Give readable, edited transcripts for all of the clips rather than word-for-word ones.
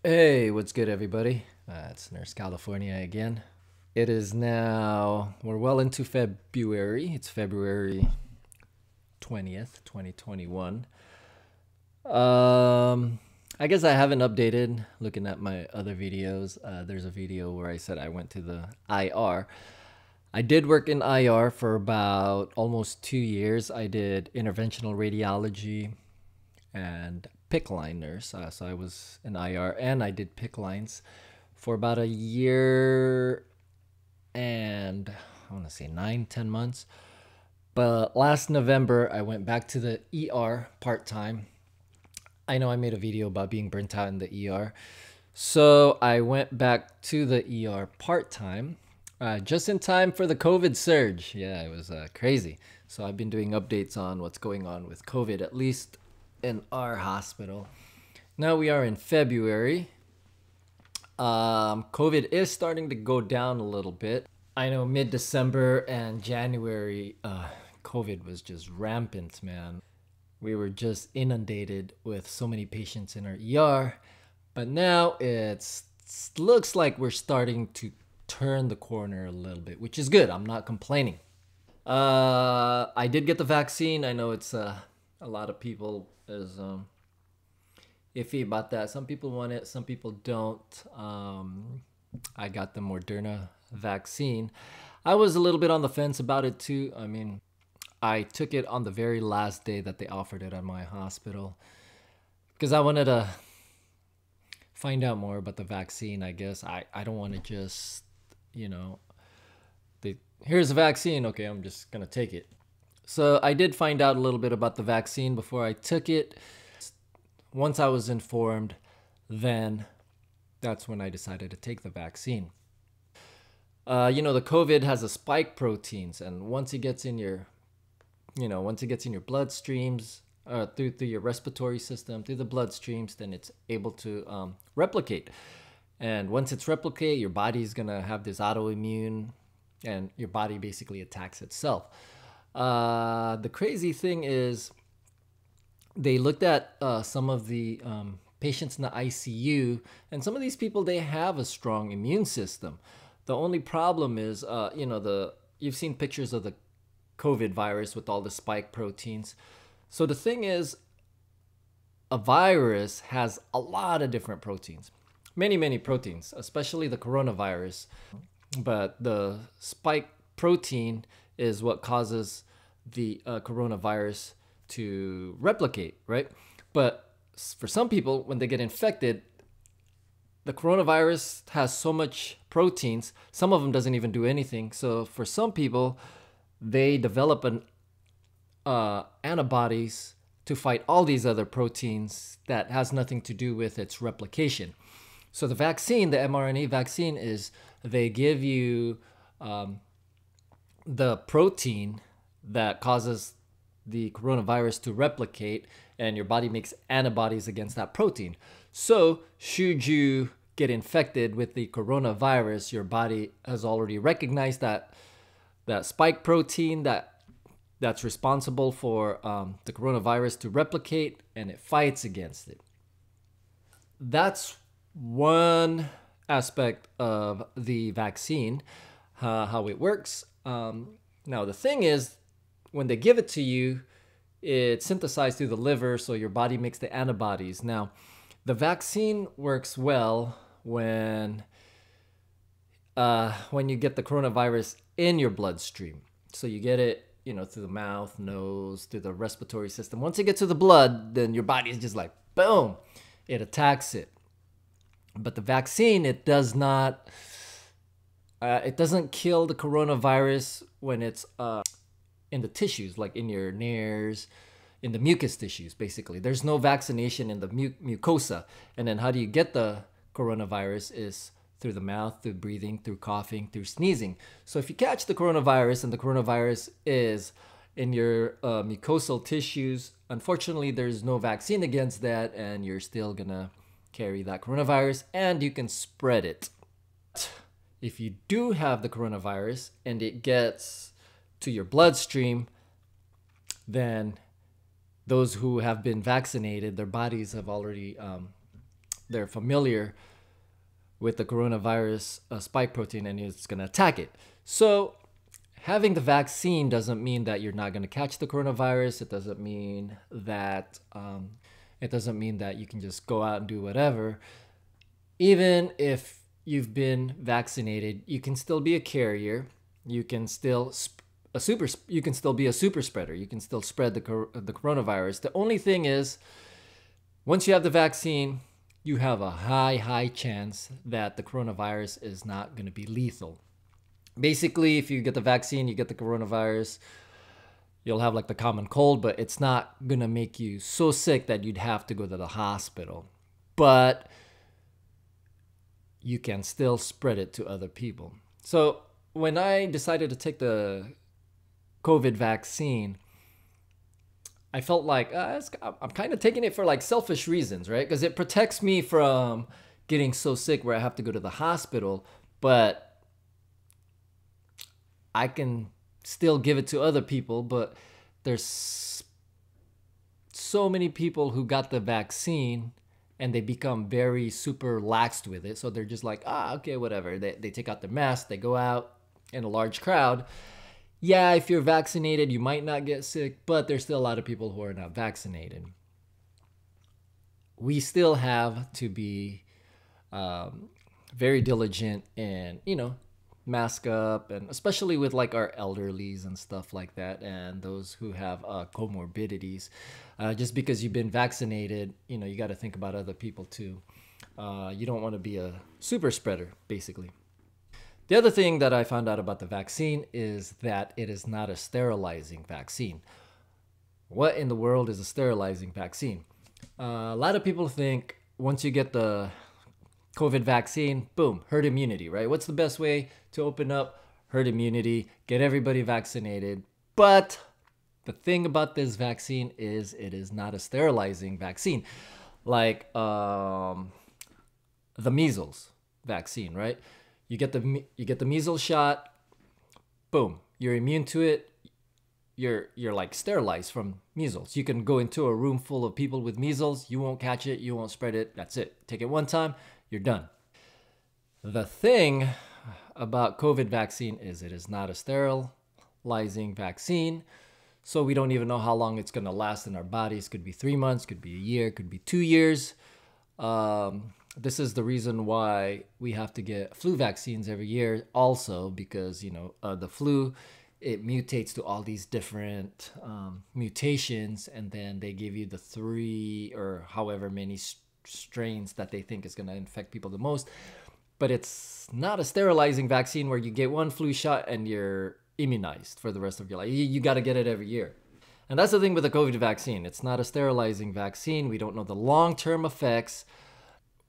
Hey, what's good, everybody? It's Nurse California again. It is now, we're well into February. It's February 20th, 2021. Um, I guess I haven't updated looking at my other videos. There's a video where I said I went to the IR. I did work in IR for about almost 2 years. I did interventional radiology and PICC line nurse. So I was an IR and I did PICC lines for about a year and I want to say 9, 10 months. But last November, I went back to the ER part time. I know I made a video about being burnt out in the ER. So I went back to the ER part time just in time for the COVID surge. Yeah, it was crazy. So I've been doing updates on what's going on with COVID, at least in our hospital. Now we are in February. COVID is starting to go down a little bit. I know mid-December and January, COVID was just rampant, man. We were just inundated with so many patients in our ER, but now it looks like we're starting to turn the corner a little bit, which is good. I'm not complaining. I did get the vaccine. I know it's a lot of people is iffy about that. Some people want it, some people don't. I got the Moderna vaccine. I was a little bit on the fence about it too. I mean, I took it on the very last day that they offered it at my hospital because I wanted to find out more about the vaccine, I guess. I don't want to just, you know, here's a vaccine. Okay, I'm just going to take it. So I did find out a little bit about the vaccine before I took it. Once I was informed, then that's when I decided to take the vaccine. The COVID has a spike proteins, and once it gets in your, once it gets in your bloodstreams, through your respiratory system, through the bloodstreams, then it's able to replicate. And once it's replicate, your body's gonna have this autoimmune, and your body basically attacks itself. The crazy thing is, they looked at some of the patients in the ICU, and some of these people they have a strong immune system. The only problem is, you've seen pictures of the COVID virus with all the spike proteins. So the thing is, a virus has a lot of different proteins, many proteins, especially the coronavirus. But the spike protein is what causes the coronavirus to replicate, right? But for some people, when they get infected, the coronavirus has so much proteins, some of them doesn't even do anything. So for some people, they develop an antibodies to fight all these other proteins that has nothing to do with its replication. So the vaccine, the mRNA vaccine, is they give you the protein that causes the coronavirus to replicate, and your body makes antibodies against that protein. So should you get infected with the coronavirus, your body has already recognized that spike protein that's responsible for the coronavirus to replicate, and it fights against it. That's one aspect of the vaccine, how it works. Now, the thing is, when they give it to you, it's synthesized through the liver, so your body makes the antibodies. Now, the vaccine works well when you get the coronavirus in your bloodstream. So you get it, through the mouth, nose, through the respiratory system. Once it gets to the blood, then your body is just like, boom, it attacks it. But the vaccine, it does not, it doesn't kill the coronavirus when it's in the tissues, like in your nares, in the mucus tissues, basically. There's no vaccination in the mucosa. And then how do you get the coronavirus is through the mouth, through breathing, through coughing, through sneezing. So if you catch the coronavirus and the coronavirus is in your mucosal tissues, unfortunately, there's no vaccine against that, and you're still gonna carry that coronavirus, and you can spread it. If you do have the coronavirus and it gets to your bloodstream, then those who have been vaccinated, their bodies have already they're familiar with the coronavirus spike protein and it's going to attack it. So having the vaccine doesn't mean that you're not going to catch the coronavirus. It doesn't mean that you can just go out and do whatever. Even if you've been vaccinated, you can still be a carrier. You can still be a super spreader. You can still spread the coronavirus. The only thing is, once you have the vaccine, you have a high chance that the coronavirus is not going to be lethal. Basically, if you get the vaccine, you get the coronavirus, you'll have like the common cold, but it's not going to make you so sick that you'd have to go to the hospital. But you can still spread it to other people. So when I decided to take the COVID vaccine, I felt like I'm kind of taking it for like selfish reasons, right? Because it protects me from getting so sick where I have to go to the hospital, but I can still give it to other people. But there's so many people who got the vaccine and they become very super laxed with it. So they're just like, okay, whatever. They take out their mask, they go out in a large crowd. Yeah, if you're vaccinated, you might not get sick, but there's still a lot of people who are not vaccinated. We still have to be very diligent and, mask up, and especially with like our elderlies and stuff like that, and those who have comorbidities. Just because you've been vaccinated, you got to think about other people too. You don't want to be a super spreader, basically. The other thing that I found out about the vaccine is that it is not a sterilizing vaccine. What in the world is a sterilizing vaccine? A lot of people think once you get the COVID vaccine, boom, herd immunity, right? What's the best way to open up herd immunity? Get everybody vaccinated. But the thing about this vaccine is it is not a sterilizing vaccine. Like the measles vaccine, right? You get the measles shot, boom, you're immune to it. You're like sterilized from measles. You can go into a room full of people with measles, you won't catch it, you won't spread it. That's it. Take it one time, you're done. The thing about COVID vaccine is it is not a sterilizing vaccine. So we don't even know how long it's going to last in our bodies. Could be 3 months, could be a year, could be 2 years. This is the reason why we have to get flu vaccines every year also, because, the flu, it mutates to all these different mutations, and then they give you the 3 or however many strains that they think is going to infect people the most. But it's not a sterilizing vaccine where you get one flu shot and you're immunized for the rest of your life. You got to get it every year. And that's the thing with the COVID vaccine. It's not a sterilizing vaccine. We don't know the long-term effects.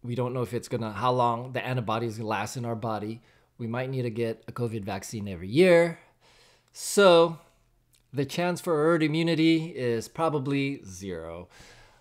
We don't know if how long the antibodies last in our body. We might need to get a COVID vaccine every year. So the chance for herd immunity is probably 0.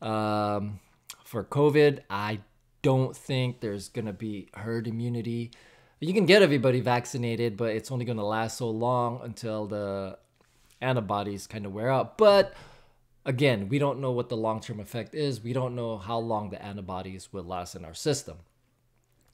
For COVID, I don't think there's going to be herd immunity. You can get everybody vaccinated, but it's only going to last so long until the antibodies kind of wear out. But again, we don't know what the long-term effect is. We don't know how long the antibodies will last in our system.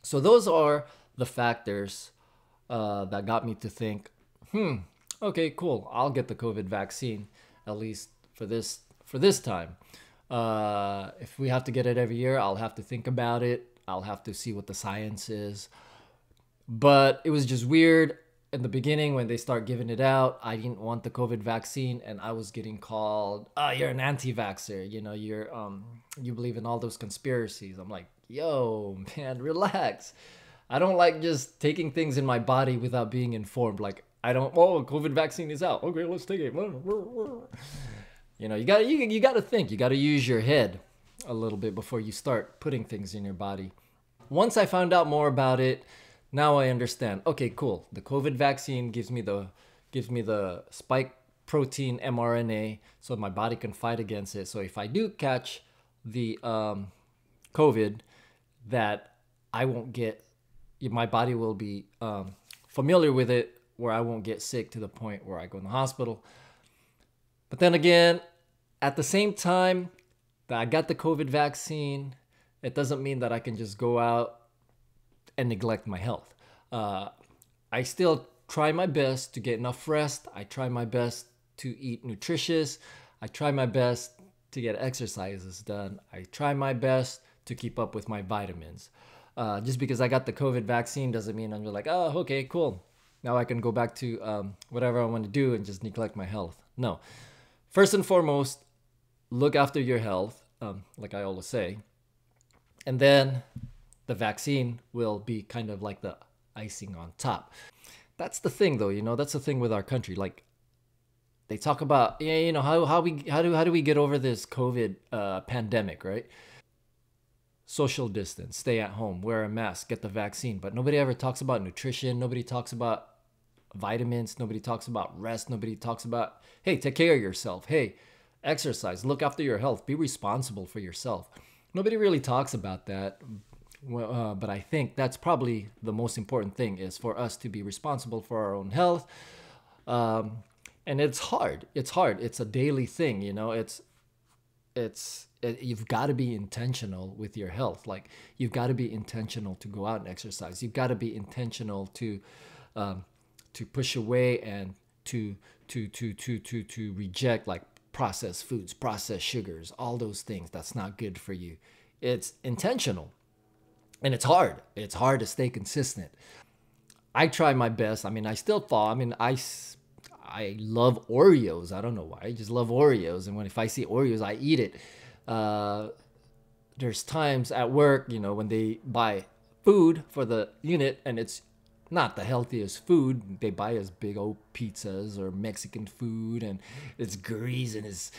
So those are the factors that got me to think, okay, cool. I'll get the COVID vaccine, at least for this time. If we have to get it every year, I'll have to think about it. I'll have to see what the science is. But it was just weird. In the beginning, when they start giving it out, I didn't want the COVID vaccine, and I was getting called, you're an anti-vaxxer, you believe in all those conspiracies. I'm like, yo, man, relax. I don't like just taking things in my body without being informed. Like, COVID vaccine is out. Okay, let's take it. You got to think. You got to use your head a little bit before you start putting things in your body. Once I found out more about it, now I understand. Okay, cool. The COVID vaccine gives me the spike protein mRNA so my body can fight against it. So if I do catch the COVID, that I won't get, my body will be familiar with it, where I won't get sick to the point where I go in the hospital. But then again, at the same time that I got the COVID vaccine, it doesn't mean that I can just go out and neglect my health. I still try my best to get enough rest. I try my best to eat nutritious. I try my best to get exercises done. I try my best to keep up with my vitamins. Just because I got the COVID vaccine doesn't mean I'm just like, oh, okay, cool. Now I can go back to whatever I want to do and just neglect my health. No. First and foremost, look after your health, like I always say. And then the vaccine will be kind of like the icing on top. That's the thing, though. That's the thing with our country. Like, they talk about, yeah, how do we get over this COVID pandemic, right? Social distance, stay at home, wear a mask, get the vaccine. But nobody ever talks about nutrition. Nobody talks about vitamins. Nobody talks about rest. Nobody talks about, hey, take care of yourself. Hey, exercise, look after your health, be responsible for yourself. Nobody really talks about that. But I think that's probably the most important thing, is for us to be responsible for our own health. And it's hard. It's hard. It's a daily thing, you've got to be intentional with your health. Like, you've got to be intentional to go out and exercise. You've got to be intentional to push away and to reject like processed foods, processed sugars, all those things. That's not good for you. It's intentional. And it's hard. It's hard to stay consistent. I try my best. I mean, I still fall. I mean, I love Oreos. I don't know why. I just love Oreos. And if I see Oreos, I eat it. There's times at work, when they buy food for the unit and it's not the healthiest food. They buy us big old pizzas or Mexican food, and it's greasy and it's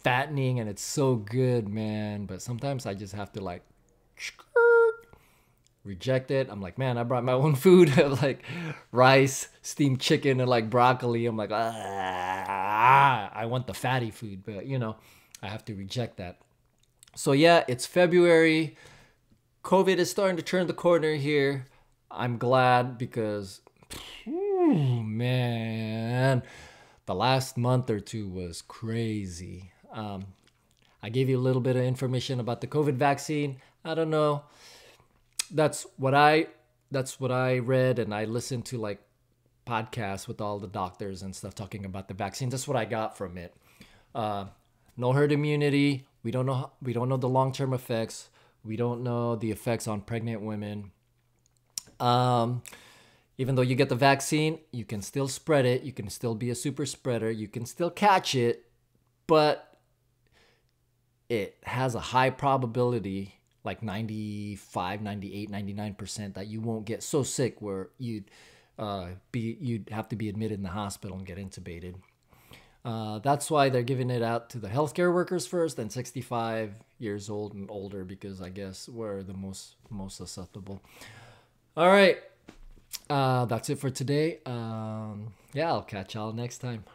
fattening and it's so good, man. But sometimes I just have to like reject it. I'm like, man, I brought my own food, like rice, steamed chicken, and like broccoli. I'm like, I want the fatty food, but I have to reject that. So yeah, it's February. COVID is starting to turn the corner here. I'm glad because, man, the last month or two was crazy. I gave you a little bit of information about the COVID vaccine. I don't know. That's what I read, and I listened to like podcasts with all the doctors and stuff talking about the vaccine. That's what I got from it. No herd immunity. We don't know the long-term effects. We don't know the effects on pregnant women. Even though you get the vaccine, you can still spread it. You can still be a super spreader. You can still catch it, but it has a high probability, like 95, 98, 99%, that you won't get so sick where you'd have to be admitted in the hospital and get intubated. That's why they're giving it out to the healthcare workers first, then 65 years old and older, because I guess we're the most susceptible. All right. That's it for today. Yeah, I'll catch y'all next time.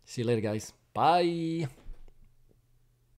See you later, guys. Bye.